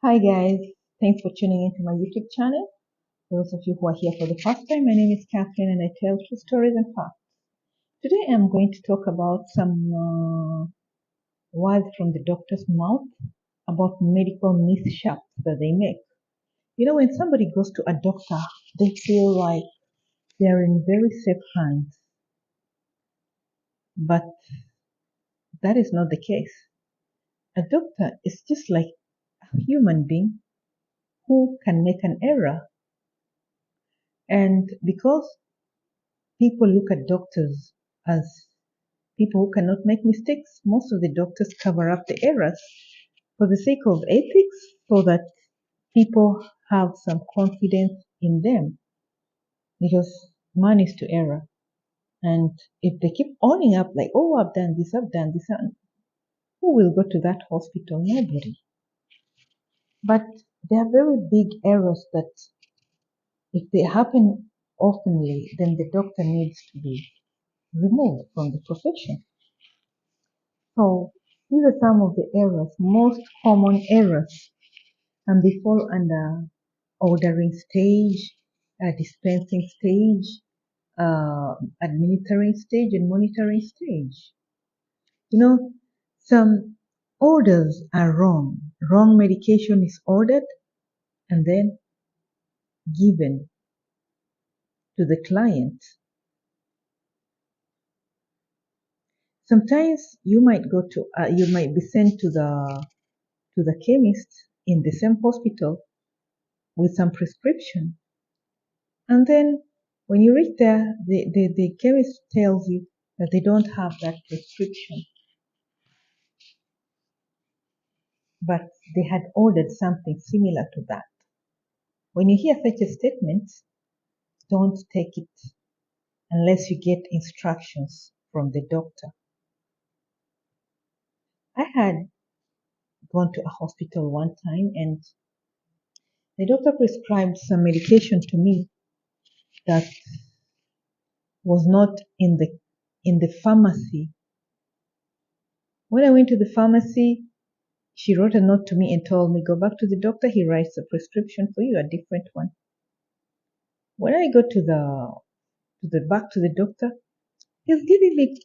Hi guys, thanks for tuning into my YouTube channel. For those of you who are here for the first time, my name is Catherine and I tell true stories and facts. Today I'm going to talk about some words from the doctor's mouth about medical mishaps that they make. You know, when somebody goes to a doctor, they feel like they're in very safe hands, but that is not the case. A doctor is just like a human being who can make an error. And because people look at doctors as people who cannot make mistakes, most of the doctors cover up the errors for the sake of ethics so that people have some confidence in them because man is to error. And if they keep owning up like, oh, I've done this, who will go to that hospital? Nobody. But there are very big errors that if they happen oftenly, then the doctor needs to be removed from the profession. So these are some of the errors, most common errors, and they fall under ordering stage, dispensing stage, administering stage, and monitoring stage. You know, some orders are wrong. Wrong medication is ordered and then given to the client. Sometimes you might be sent to the chemist in the same hospital with some prescription. And then when you reach there, the chemist tells you that they don't have that prescription, but they had ordered something similar to that. When you hear such a statement, don't take it unless you get instructions from the doctor. I had gone to a hospital one time and the doctor prescribed some medication to me that was not in the pharmacy. When I went to the pharmacy, she wrote a note to me and told me, go back to the doctor, he writes a prescription for you, a different one. When I go to the back to the doctor, he's giving me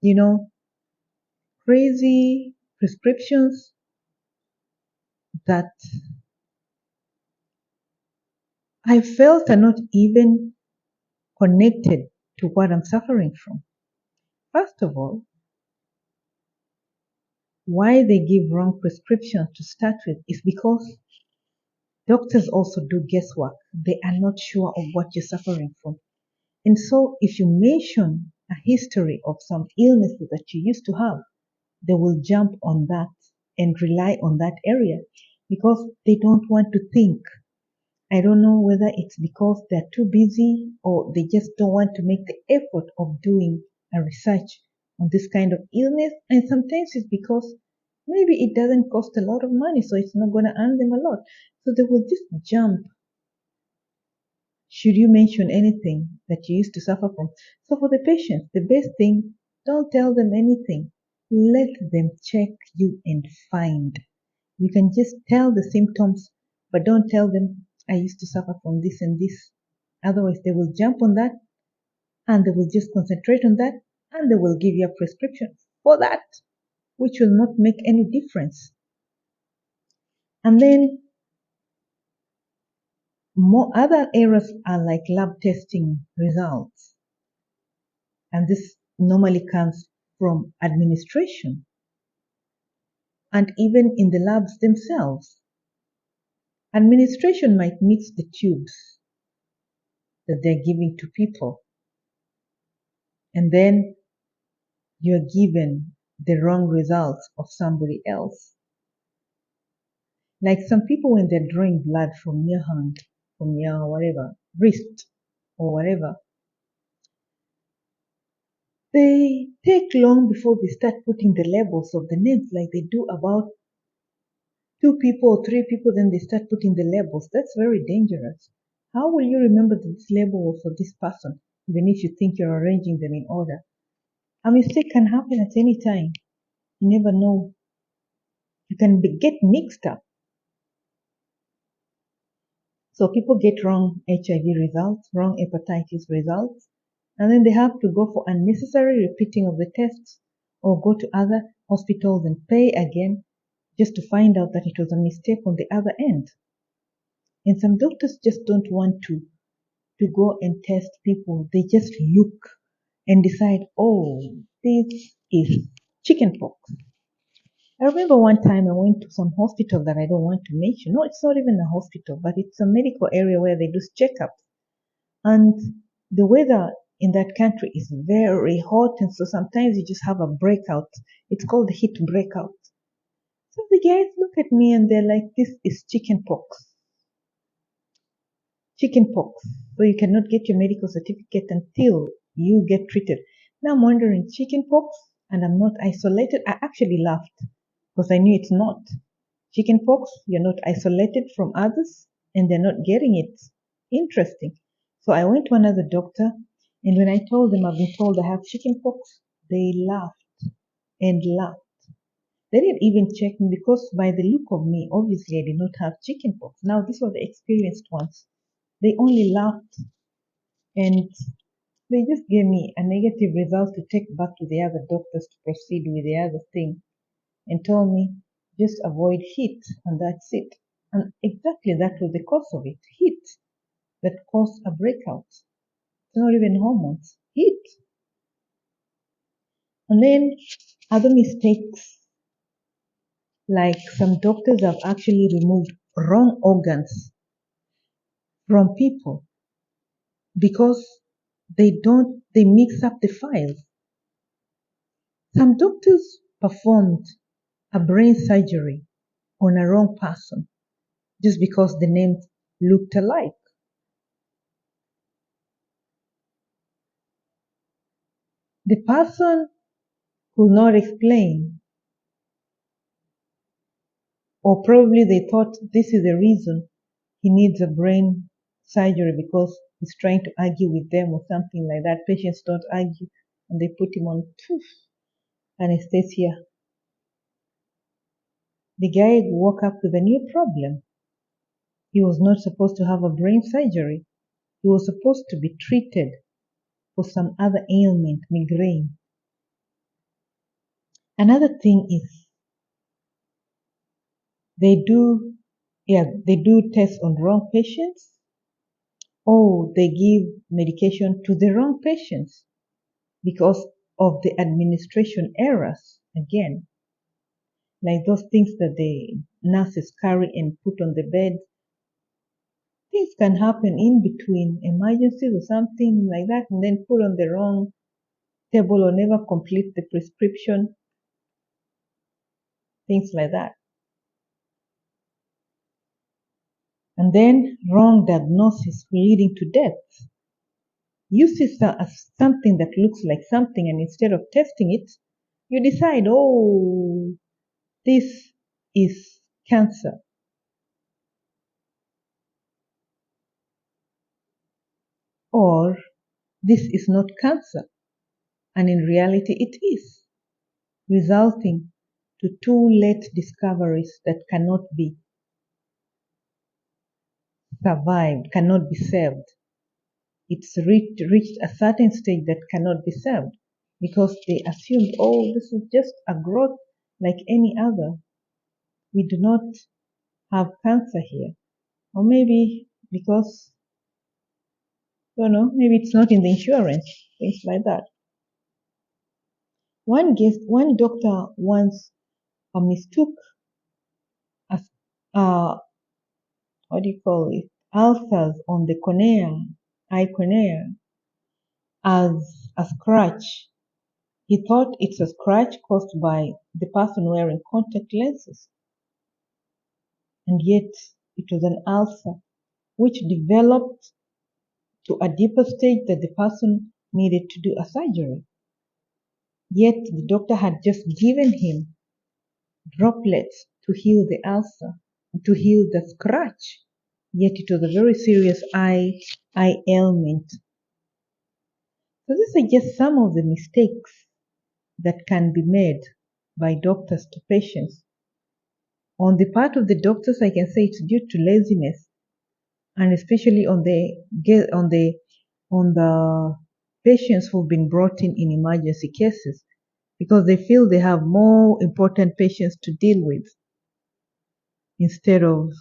you know, crazy prescriptions that I felt are not even connected to what I'm suffering from. First of all, why they give wrong prescriptions to start with is because doctors also do guesswork. They are not sure of what you're suffering from. And so if you mention a history of some illnesses that you used to have, they will jump on that and rely on that area because they don't want to think. I don't know whether it's because they're too busy or they just don't want to make the effort of doing a research on this kind of illness. And sometimes it's because maybe it doesn't cost a lot of money, so it's not going to earn them a lot. So they will just jump should you mention anything that you used to suffer from. So for the patients, the best thing, don't tell them anything. Let them check you and find. You can just tell the symptoms, but don't tell them, I used to suffer from this and this. Otherwise, they will jump on that and they will just concentrate on that and they will give you a prescription for that, which will not make any difference. And then more other errors are like lab testing results. And this normally comes from administration and even in the labs themselves. Administration might mix the tubes that they're giving to people, and then you're given the wrong results of somebody else. Like some people, when they're drawing blood from your hand, from your whatever, wrist or whatever, they take long before they start putting the labels of the names like they do about two people or three people, then they start putting the labels. That's very dangerous. How will you remember that this label was for this person, even if you think you're arranging them in order? A mistake can happen at any time. You never know. get mixed up. So people get wrong HIV results, wrong hepatitis results, and then they have to go for unnecessary repeating of the tests or go to other hospitals and pay again just to find out that it was a mistake on the other end. And some doctors just don't want to go and test people. They just look and decide, oh, this is chickenpox. I remember one time I went to some hospital that I don't want to mention. No, it's not even a hospital, but it's a medical area where they do checkups. And the weather in that country is very hot, and so sometimes you just have a breakout. It's called the heat breakout. So the guys look at me and they're like, this is chickenpox. Chickenpox. So you cannot get your medical certificate until you get treated. Now I'm wondering, chickenpox, and I'm not isolated. I actually laughed because I knew it's not. Chickenpox, you're not isolated from others and they're not getting it. Interesting. So I went to another doctor, and when I told them I've been told I have chickenpox, they laughed and laughed. They didn't even check me because by the look of me, obviously I did not have chickenpox. Now these were the experienced ones. They only laughed and they just gave me a negative result to take back to the other doctors to proceed with the other thing and told me just avoid heat and that's it. And exactly that was the cause of it. Heat that caused a breakout. It's not even hormones. Heat. And then other mistakes, like some doctors have actually removed wrong organs from people because they mix up the files. Some doctors performed a brain surgery on a wrong person just because the names looked alike. The person could not explain, or probably they thought this is the reason he needs a brain surgery because he's trying to argue with them or something like that. Patients don't argue and they put him on anesthesia. The guy woke up with a new problem. He was not supposed to have a brain surgery. He was supposed to be treated for some other ailment, migraine. Another thing is they do, they do tests on wrong patients, or they give medication to the wrong patients because of the administration errors. Again, like those things that the nurses carry and put on the bed. Things can happen in between emergencies or something like that, and then put on the wrong table or never complete the prescription, things like that. And then wrong diagnosis leading to death. You see something that looks like something, and instead of testing it, you decide, oh, this is cancer. Or this is not cancer, and in reality it is, resulting to too late discoveries that cannot be survived, cannot be saved. It's reached a certain stage that cannot be saved because they assumed, oh, this is just a growth like any other. We do not have cancer here. Or maybe because, don't know, maybe it's not in the insurance, things like that. One doctor once mistook as, what do you call it, ulcers on the cornea, eye cornea, as a scratch. He thought it's a scratch caused by the person wearing contact lenses, and yet it was an ulcer which developed to a deeper stage that the person needed to do a surgery. Yet the doctor had just given him droplets to heal the ulcer, to heal the scratch. Yet it was a very serious eye ailment. So these are just some of the mistakes that can be made by doctors to patients On the part of the doctors, I can say it's due to laziness, and especially on the patients who've been brought in emergency cases, because they feel they have more important patients to deal with instead of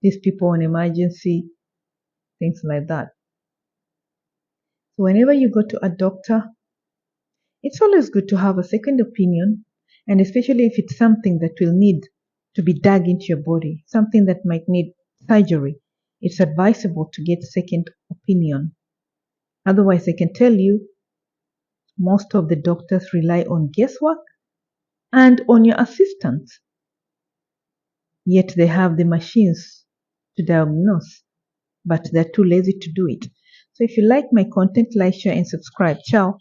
these people on emergency, things like that. So whenever you go to a doctor, it's always good to have a second opinion, and especially if it's something that will need to be dug into your body, something that might need surgery, it's advisable to get second opinion. Otherwise, I can tell you, most of the doctors rely on guesswork and on your assistants, yet they have the machines to diagnose, but they're too lazy to do it. So if you like my content, like, share, and subscribe. Ciao.